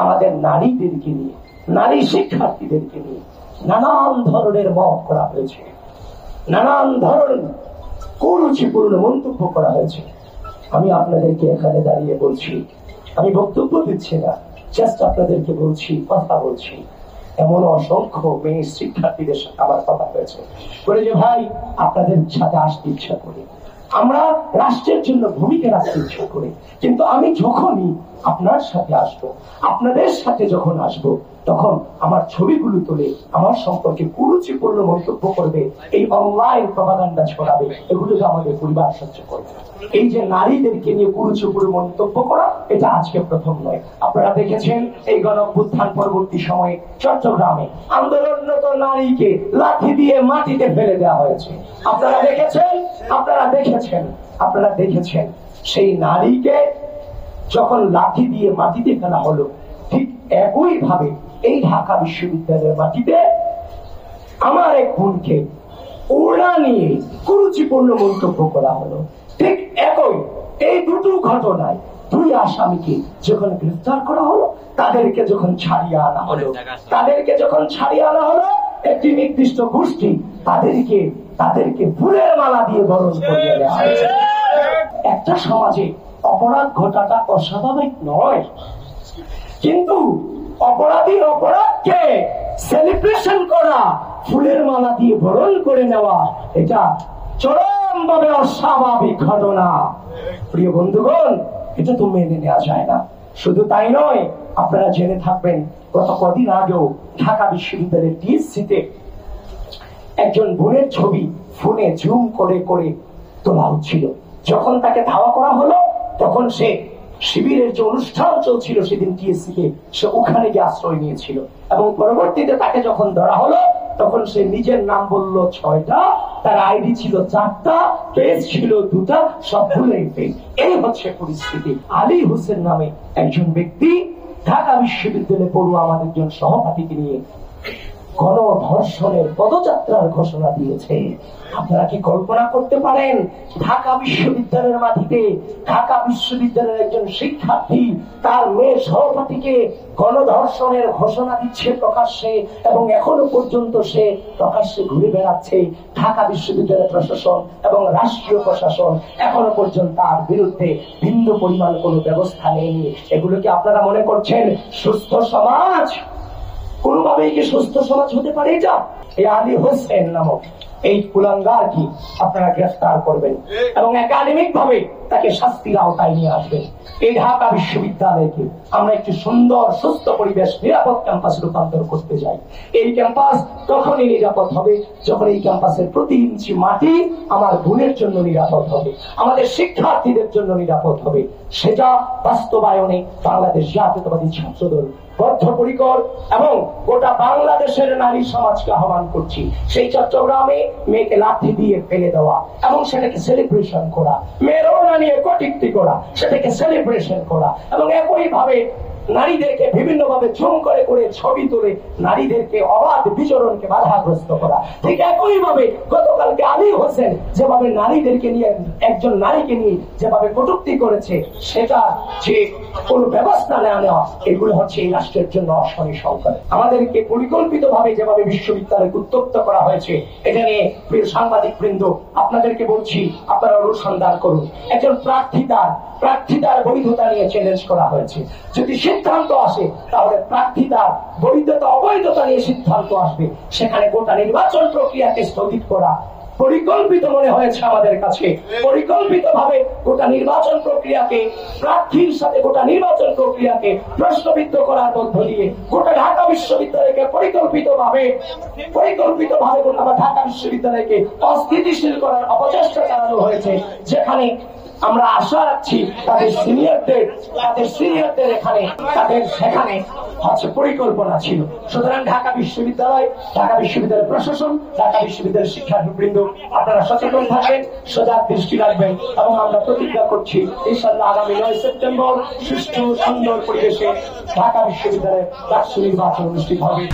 আমাদের নারীদেরকে নিয়ে, নারী শিক্ষার্থীদেরকে নিয়ে নানান ধরনের মত করা হয়েছে, নানান ধরনের কুরুচিপূর্ণ মন্তব্য করা হয়েছে। আমি আপনাদেরকে এখানে দাঁড়িয়ে বলছি, আমি বক্তব্য দিচ্ছি না, জাস্ট আপনাদেরকে বলছি, কথা বলছি। এমন অসংখ্য মেয়ে শিক্ষার্থীদের সাথে আমার কথা হয়েছে, বলে যে ভাই আপনাদের সাথে আসতে ইচ্ছা করি, আমরা রাষ্ট্রের জন্য ভূমিকা রাখতে ইচ্ছা করি, কিন্তু আমি যখনই আপনার সাথে আসবো, আপনাদের সাথে যখন আসবো, তখন আমার ছবিগুলো তুলে আমার সম্পর্কে কুরুচিপূর্ণ মন্তব্য করবে, এই অনলাইন প্রপাগান্ডা ছড়াবে, এগুলোকে আমাদের পরিবার সহ্য করবে। এই যে নারীদেরকে নিয়ে কুরুচিপূর্ণ মন্তব্য করা, এটা আজকে প্রথম নয়। আপনারা দেখেছেন এই গণঅভ্যুত্থান পরবর্তী সময়ে চট্টগ্রামে আন্দোলনরত নারীকে লাঠি দিয়ে মাটিতে ফেলে দেওয়া হয়েছে। আপনারা দেখেছেন, আপনারা দেখেছেন, আপনারা দেখেছেন সেই নারীকে যখন লাঠি দিয়ে মাটিতে ফেলা হলো, ঠিক একই ভাবে এই ঢাকা বিশ্ববিদ্যালয়ের মাটিতে আমার এক বোনকে ওড়না নিয়ে কুরুচিপূর্ণ মন্তব্য করা হলো। ঠিক একই এই দুটো ঘটনায় দুই আসামিকে যখন গ্রেফতার করা হলো, তাদেরকে যখন ছাড়িয়ে আনা হলো, তাদেরকে যখন ছাড়িয়ে আনা হলো, একটি নির্দিষ্ট গোষ্ঠী তাদেরকে ফুলের মালা দিয়ে বরণ করিয়ে দেওয়া হয়েছে। একটা সমাজে অপরাধ ঘটাটা অস্বাভাবিক নয়, কিন্তু অপরাধীর অপরাধকে সেলিব্রেশন করা, ফুলের মালা দিয়ে বরণ করে নেওয়া, এটা চরমভাবে অস্বাভাবিক ঘটনা। প্রিয় বন্ধুগণ, এটা তো মেনে নেওয়া যায় না। শুধু তাই নয়, আপনারা জেনে থাকবেন গত কদিন আগেও ঢাকা বিশ্ববিদ্যালয়ের টিএসসিতে একজন বোনের ছবি ফোনে জুম করে করে তোলা হচ্ছিল। যখন তাকে ধাওয়া করা হলো, তখন সে শিবিরের যে অনুষ্ঠান চলছিল সেদিন টিএসসিতে, সে ওখানে গিয়ে আশ্রয় নিয়েছিল, এবং পরবর্তীতে তাকে যখন ধরা হলো, তখন সে নিজের নাম বলল 6টা, তার আইডি ছিল 4টা, পেজ ছিল 2টা, সব ভুলে গেছে। এই হচ্ছে পরিস্থিতি। আলী হোসেন নামে একজন ব্যক্তি ঢাকা বিশ্ববিদ্যালয়ে পড়ুয়া আমার একজন সহপাঠীকে নিয়ে গণধর্ষণের পদযাত্রার ঘোষণা দিয়েছে। আপনারা কি কল্পনা করতে পারেন, ঢাকা বিশ্ববিদ্যালয়ের মাটিতে ঢাকা বিশ্ববিদ্যালয়ের একজন শিক্ষার্থী তার মেয়ে সহপাঠীকে গণধর্ষণের ঘোষণা দিচ্ছে প্রকাশ্যে, এবং এখনো পর্যন্ত সে প্রকাশ্যে ঘুরে বেড়াচ্ছে। ঢাকা বিশ্ববিদ্যালয় প্রশাসন এবং রাষ্ট্রীয় প্রশাসন এখনো পর্যন্ত তার বিরুদ্ধে ভিন্ন পরিমাণ কোনো ব্যবস্থা নেয়নি। এগুলো কি আপনারা মনে করছেন সুস্থ সমাজ? কোনোভাবেই কি সুস্থ সমাজ হতে পারে এটা? এই আলী হোসেন নামক এই কুলাঙ্গার কি আপনারা গ্রেফতার করবেন এবং একাডেমিক ভাবে তাকে শাস্তির আওতায় নিয়ে আসবেন। এই ঢাকা বিশ্ববিদ্যালয়কে আমরা একটি সুন্দর সুস্থ পরিবেশ, নিরাপদ ক্যাম্পাস রূপান্তর করতে যাই। এই ক্যাম্পাস তখনই নিরাপদ হবে যখন এই ক্যাম্পাসের প্রতি ইঞ্চি মাটি আমার বোনের জন্য নিরাপদ হবে, আমাদের শিক্ষার্থীদের জন্য নিরাপদ হবে। সেটা বাস্তবায়নে বাংলাদেশ জাতীয়তাবাদী ছাত্রদল বদ্ধপরিকর, এবং গোটা বাংলাদেশের নারী সমাজকে আহ্বান করছি সেই চট্টগ্রামে মেয়েকে লাঠি দিয়ে ফেলে দেওয়া এবং সেটাকে সেলিব্রেশন করা, মেয়ের ওড়না নিয়ে কটূক্তি করা, সেটাকে সেলিব্রেশন করা, এবং একই ভাবে নারীদেরকে বিভিন্ন ভাবে ঝুম করে করে ছবি তুলে নারীদেরকে অবাধ বিচরণকে বাধাগ্রস্ত করা। ঠিক একই ভাবে গতকালকে আলী হোসেন যেভাবে নারীদেরকে নিয়ে, একজন নারীকে নিয়ে যেভাবে কটূক্তি করেছে, সেটা যে কোন ব্যবস্থা নেওয়া, এগুলো হচ্ছে এই রাষ্ট্রের জন্য অশনি সংকট। আমাদেরকে পরিকল্পিত ভাবে যেভাবে বিশ্ববিদ্যালয় উত্তপ্ত করা হয়েছে, এটা নিয়ে প্রিয় সাংবাদিক বৃন্দ আপনাদেরকে বলছি, আপনারা অনুসন্ধান করুন। একজন প্রার্থিতার বৈধতা নিয়ে চ্যালেঞ্জ করা হয়েছে। যদি সিদ্ধান্ত আসে তাহলে প্রার্থিতার বৈধতা অবৈধতা নিয়ে সিদ্ধান্ত আসবে। সেখানে গোটা নির্বাচন প্রক্রিয়াকে স্থগিত করা পরিকল্পিত মনে হয়েছে আমাদের কাছে। পরিকল্পিত ভাবে গোটা নির্বাচন প্রক্রিয়াকে, প্রার্থীর সাথে গোটা নির্বাচন প্রক্রিয়াকে প্রশ্নবিদ্ধ করার মধ্য দিয়ে গোটা ঢাকা বিশ্ববিদ্যালয়কে পরিকল্পিত ভাবে গোটা ঢাকা বিশ্ববিদ্যালয়কে অস্থিতিশীল করার অপচেষ্টা চালানো হয়েছে। যেখানে আমরা আশা রাখছি তাদের সিনিয়রদের এখানে তাদের সেখানে পরিকল্পনা ছিল। সুতরাং ঢাকা বিশ্ববিদ্যালয় প্রশাসন, ঢাকা বিশ্ববিদ্যালয়ের শিক্ষার্থীবৃন্দ, আপনারা সচেতন থাকবেন, সজাগ দৃষ্টি রাখবেন, এবং আমরা প্রতিজ্ঞা করছি ইনশাআল্লাহ আগামী 9 সেপ্টেম্বর সুষ্ঠু সুন্দর পরিবেশে ঢাকা বিশ্ববিদ্যালয়ে ডাকসু নির্বাচন অনুষ্ঠিত হবে।